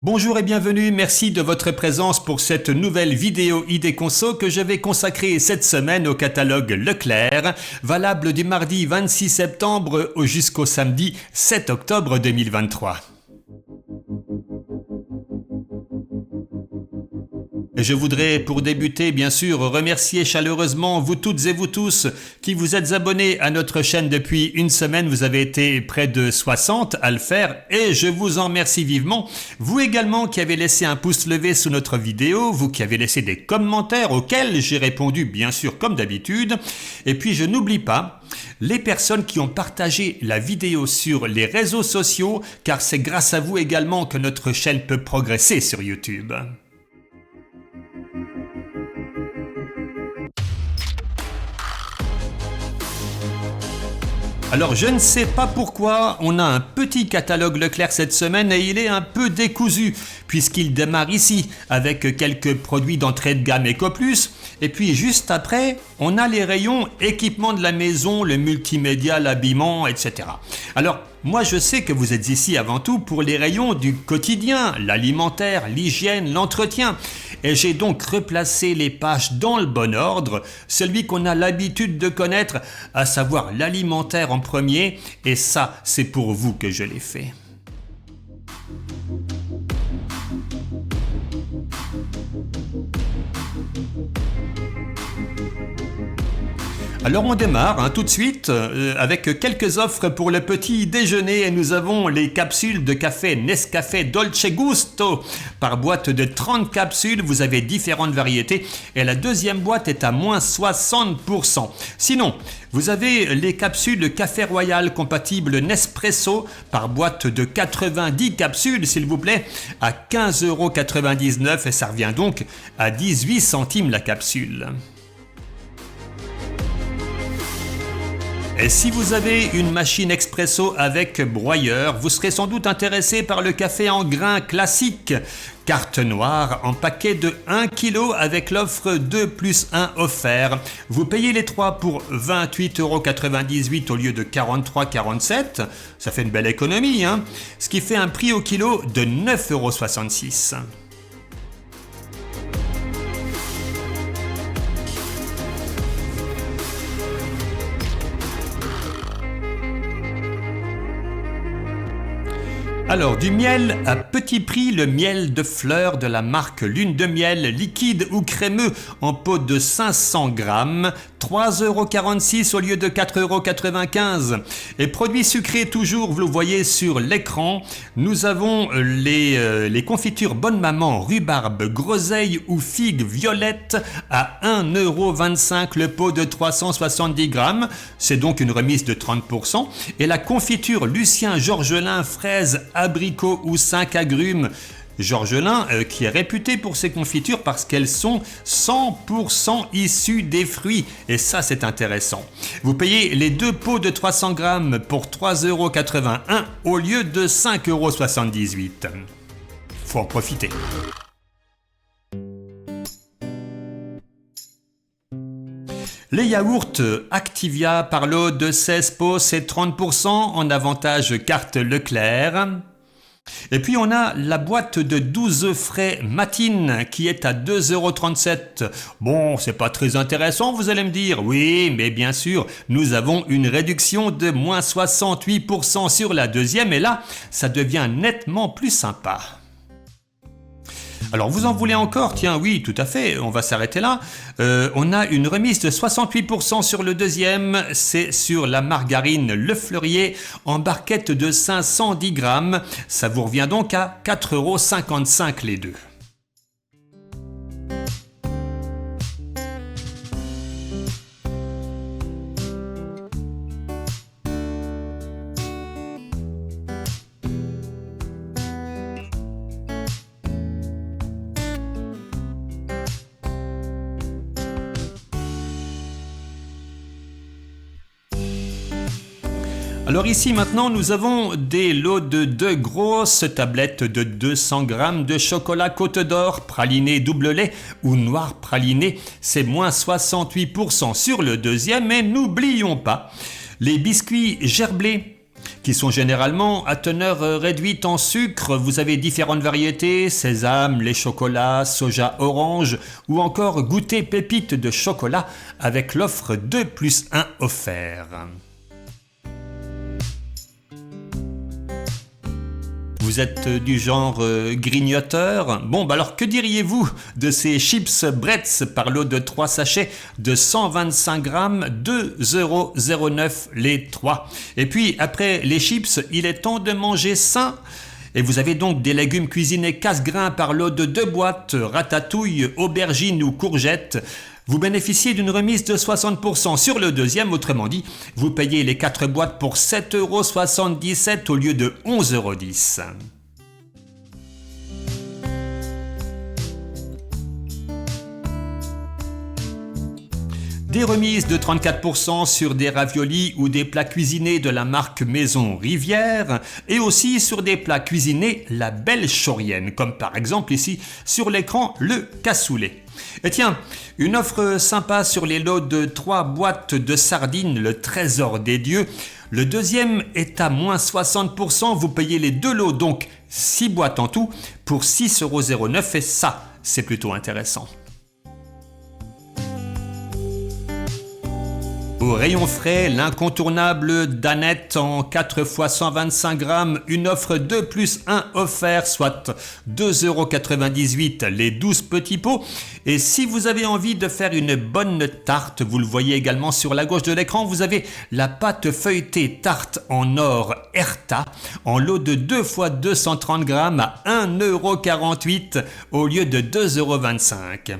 Bonjour et bienvenue, merci de votre présence pour cette nouvelle vidéo idée conso que je vais consacrer cette semaine au catalogue Leclerc, valable du mardi 26 septembre jusqu'au samedi 7 octobre 2023. Je voudrais pour débuter bien sûr remercier chaleureusement vous toutes et vous tous qui vous êtes abonnés à notre chaîne depuis une semaine. Vous avez été près de 60 à le faire et je vous en remercie vivement. Vous également qui avez laissé un pouce levé sous notre vidéo, vous qui avez laissé des commentaires auxquels j'ai répondu bien sûr comme d'habitude. Et puis je n'oublie pas les personnes qui ont partagé la vidéo sur les réseaux sociaux car c'est grâce à vous également que notre chaîne peut progresser sur YouTube. Alors je ne sais pas pourquoi, on a un petit catalogue Leclerc cette semaine et il est un peu décousu puisqu'il démarre ici avec quelques produits d'entrée de gamme EcoPlus et puis juste après on a les rayons équipements de la maison, le multimédia, l'habillement, etc. Alors moi je sais que vous êtes ici avant tout pour les rayons du quotidien, l'alimentaire, l'hygiène, l'entretien et j'ai donc replacé les pages dans le bon ordre, celui qu'on a l'habitude de connaître, à savoir l'alimentaire en premier et ça c'est pour vous que je l'ai fait. Alors on démarre tout de suite avec quelques offres pour le petit déjeuner et nous avons les capsules de café Nescafé Dolce Gusto par boîte de 30 capsules, vous avez différentes variétés et la deuxième boîte est à moins 60%. Sinon, vous avez les capsules Café Royal compatibles Nespresso par boîte de 90 capsules s'il vous plaît à 15,99 € et ça revient donc à 18 centimes la capsule. Et si vous avez une machine expresso avec broyeur, vous serez sans doute intéressé par le café en grains classique. Carte noire en paquet de 1 kg avec l'offre 2 plus 1 offert. Vous payez les 3 pour 28,98 € au lieu de 43,47 €. Ça fait une belle économie, hein, ce qui fait un prix au kilo de 9,66 €. Alors du miel à petit prix, le miel de fleurs de la marque Lune de Miel, liquide ou crémeux en pot de 500 grammes, 3,46 € au lieu de 4,95 €. Et produits sucrés toujours, vous le voyez sur l'écran, nous avons les confitures Bonne Maman, rhubarbe, groseille ou figue violette à 1,25 € le pot de 370 grammes, c'est donc une remise de 30%. Et la confiture Lucien Georgelin, fraise, abricot ou 5 agrumes. Georgelin qui est réputé pour ses confitures parce qu'elles sont 100% issues des fruits et ça c'est intéressant. Vous payez les deux pots de 300 grammes pour 3,81 € au lieu de 5,78 €. Faut en profiter. Les yaourts Activia par lot de 16 pots, c'est 30% en avantage carte Leclerc. Et puis on a la boîte de 12 œufs frais Matine qui est à 2,37 €. Bon, c'est pas très intéressant, vous allez me dire. Oui, mais bien sûr, nous avons une réduction de moins 68% sur la deuxième et là, ça devient nettement plus sympa. Alors vous en voulez encore? Tiens oui tout à fait, on va s'arrêter là. On a une remise de 68% sur le deuxième, c'est sur la margarine Le Fleurier en barquette de 510 grammes. Ça vous revient donc à 4,55 € les deux. Alors ici maintenant nous avons des lots de 2 grosses tablettes de 200 grammes de chocolat Côte d'Or, praliné double lait ou noir praliné, c'est moins 68% sur le deuxième et n'oublions pas les biscuits gerblés qui sont généralement à teneur réduite en sucre. Vous avez différentes variétés, sésame, lait chocolat, soja orange ou encore goûter pépite de chocolat avec l'offre 2 plus 1 offert. Vous êtes du genre grignoteur? Bon, bah alors que diriez-vous de ces chips Bretz par lot de 3 sachets de 125 grammes, 2,09 € les 3. Et puis, après les chips, il est temps de manger sain. Et vous avez donc des légumes cuisinés casse-grains par lot de 2 boîtes, ratatouille, aubergine ou courgettes. Vous bénéficiez d'une remise de 60% sur le deuxième, autrement dit, vous payez les 4 boîtes pour 7,77 € au lieu de 11,10 €. Des remises de 34% sur des raviolis ou des plats cuisinés de la marque Maison Rivière et aussi sur des plats cuisinés La Belle Chaurienne, comme par exemple ici sur l'écran le cassoulet. Et tiens, une offre sympa sur les lots de 3 boîtes de sardines, le Trésor des Dieux. Le deuxième est à moins 60%, vous payez les 2 lots, donc 6 boîtes en tout, pour 6,09 € et ça, c'est plutôt intéressant. Au rayon frais, l'incontournable Danette en 4 x 125 grammes, une offre 2 plus 1 offert, soit 2,98 € les 12 petits pots. Et si vous avez envie de faire une bonne tarte, vous le voyez également sur la gauche de l'écran, vous avez la pâte feuilletée tarte en or Erta en lot de 2 x 230 grammes à 1,48 € au lieu de 2,25 €.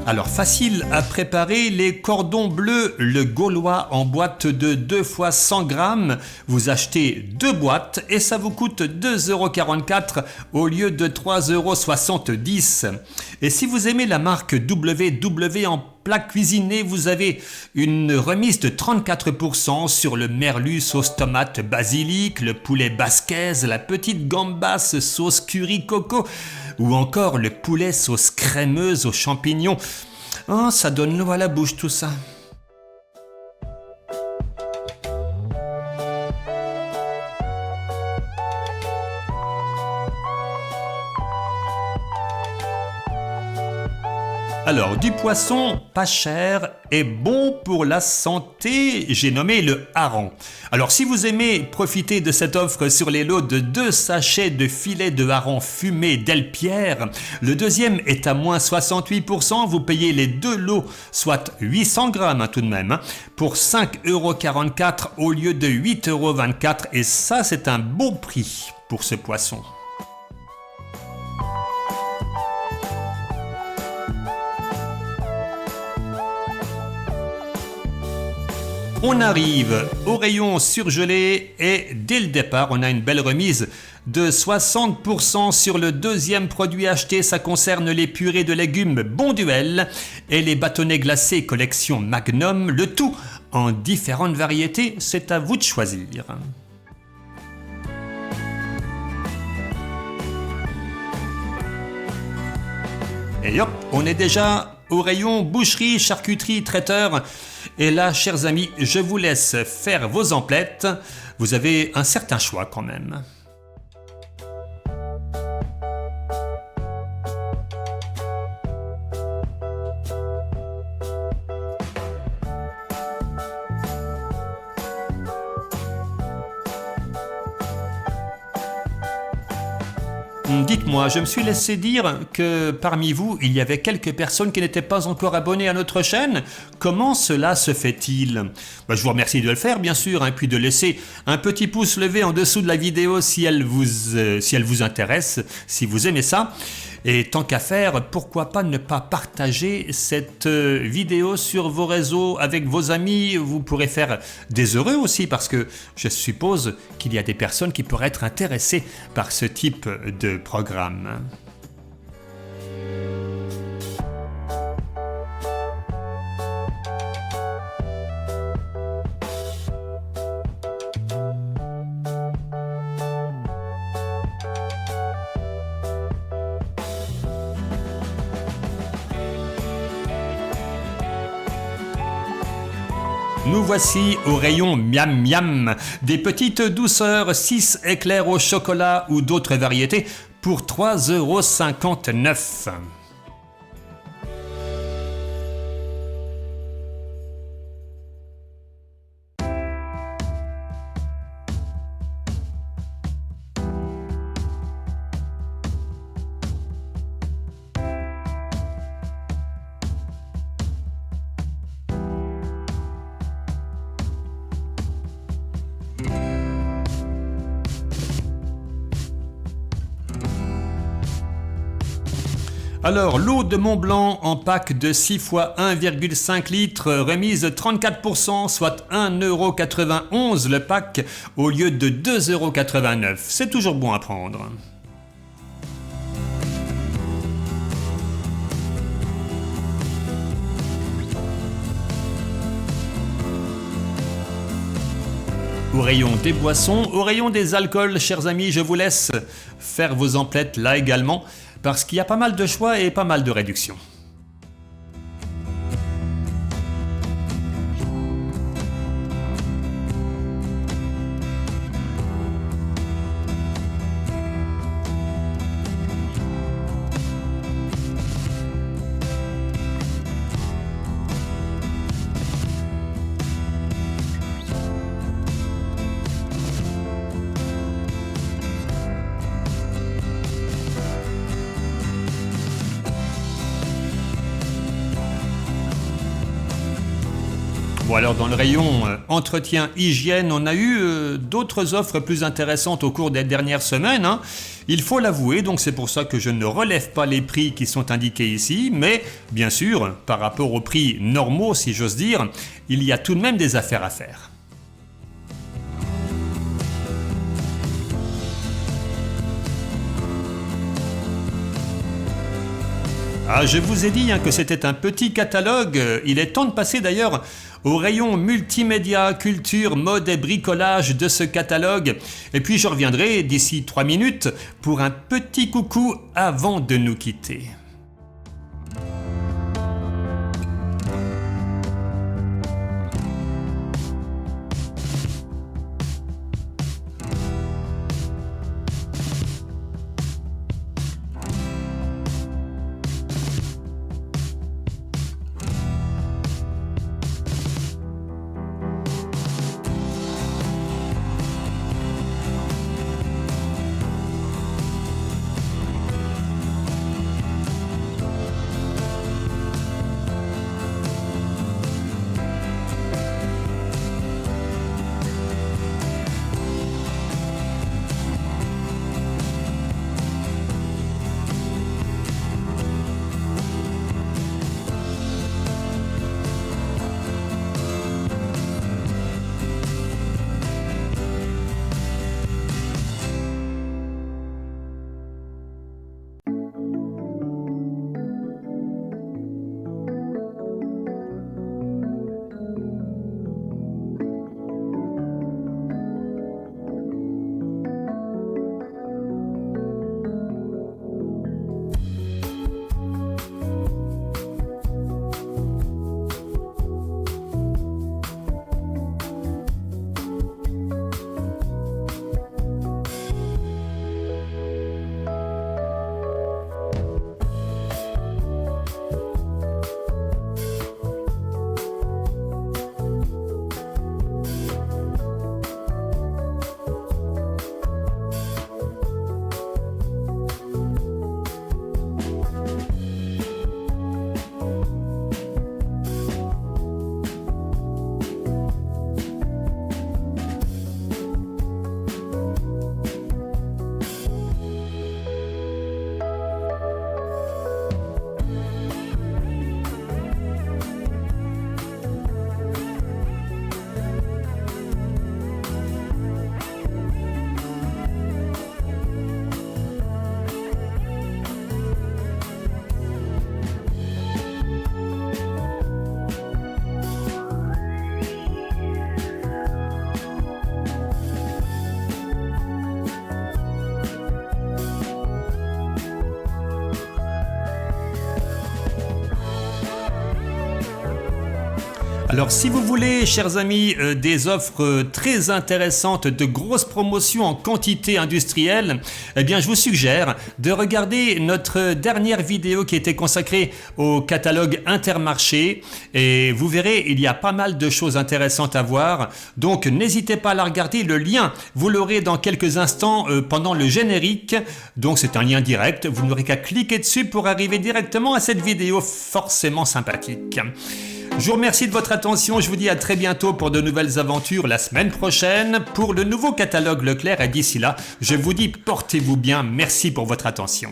Alors facile à préparer, les cordons bleus le Gaulois en boîte de 2 x 100 grammes. Vous achetez 2 boîtes et ça vous coûte 2,44 € au lieu de 3,70 €. Et si vous aimez la marque WW en plat cuisiné, vous avez une remise de 34% sur le merlu sauce tomate basilic, le poulet basquez, la petite gambasse sauce curry coco ou encore le poulet sauce crémeuse aux champignons. Oh, ça donne l'eau à la bouche tout ça. Alors, du poisson pas cher et bon pour la santé, j'ai nommé le hareng. Alors, si vous aimez profiter de cette offre sur les lots de 2 sachets de filet de hareng fumé Delpierre, le deuxième est à moins 68%, vous payez les 2 lots, soit 800 grammes tout de même, pour 5,44 € au lieu de 8,24 € et ça c'est un bon prix pour ce poisson. On arrive au rayon surgelé et dès le départ, on a une belle remise de 60% sur le deuxième produit acheté. Ça concerne les purées de légumes Bonduelle et les bâtonnets glacés collection Magnum. Le tout en différentes variétés, c'est à vous de choisir. Et hop, on est déjà au rayon boucherie, charcuterie, traiteur. Et là, chers amis, je vous laisse faire vos emplettes. Vous avez un certain choix quand même. Dites-moi, je me suis laissé dire que parmi vous, il y avait quelques personnes qui n'étaient pas encore abonnées à notre chaîne. Comment cela se fait-il ? Je vous remercie de le faire, bien sûr, puis de laisser un petit pouce levé en dessous de la vidéo si elle vous intéresse, si vous aimez ça. Et tant qu'à faire, pourquoi pas ne pas partager cette vidéo sur vos réseaux avec vos amis. Vous pourrez faire des heureux aussi parce que je suppose qu'il y a des personnes qui pourraient être intéressées par ce type de programme. Nous voici au rayon miam miam, des petites douceurs 6 éclairs au chocolat ou d'autres variétés pour 3,59 €. Alors, l'eau de Montblanc en pack de 6 fois 1,5 litres, remise 34%, soit 1,91 € le pack au lieu de 2,89 €. C'est toujours bon à prendre. Au rayon des boissons, au rayon des alcools, chers amis, je vous laisse faire vos emplettes là également, parce qu'il y a pas mal de choix et pas mal de réductions. Bon, alors dans le rayon entretien hygiène, on a eu d'autres offres plus intéressantes au cours des dernières semaines, hein. Il faut l'avouer, donc c'est pour ça que je ne relève pas les prix qui sont indiqués ici, mais bien sûr, par rapport aux prix normaux si j'ose dire, il y a tout de même des affaires à faire. Ah, je vous ai dit que c'était un petit catalogue, il est temps de passer d'ailleurs au rayon multimédia, culture, mode et bricolage de ce catalogue. Et puis je reviendrai d'ici 3 minutes pour un petit coucou avant de nous quitter. Alors si vous voulez, chers amis, des offres très intéressantes, de grosses promotions en quantité industrielle, eh bien je vous suggère de regarder notre dernière vidéo qui était consacrée au catalogue Intermarché et vous verrez, il y a pas mal de choses intéressantes à voir, donc n'hésitez pas à la regarder, le lien vous l'aurez dans quelques instants pendant le générique, donc c'est un lien direct, vous n'aurez qu'à cliquer dessus pour arriver directement à cette vidéo forcément sympathique. Je vous remercie de votre attention, je vous dis à très bientôt pour de nouvelles aventures la semaine prochaine pour le nouveau catalogue Leclerc et d'ici là, je vous dis portez-vous bien, merci pour votre attention.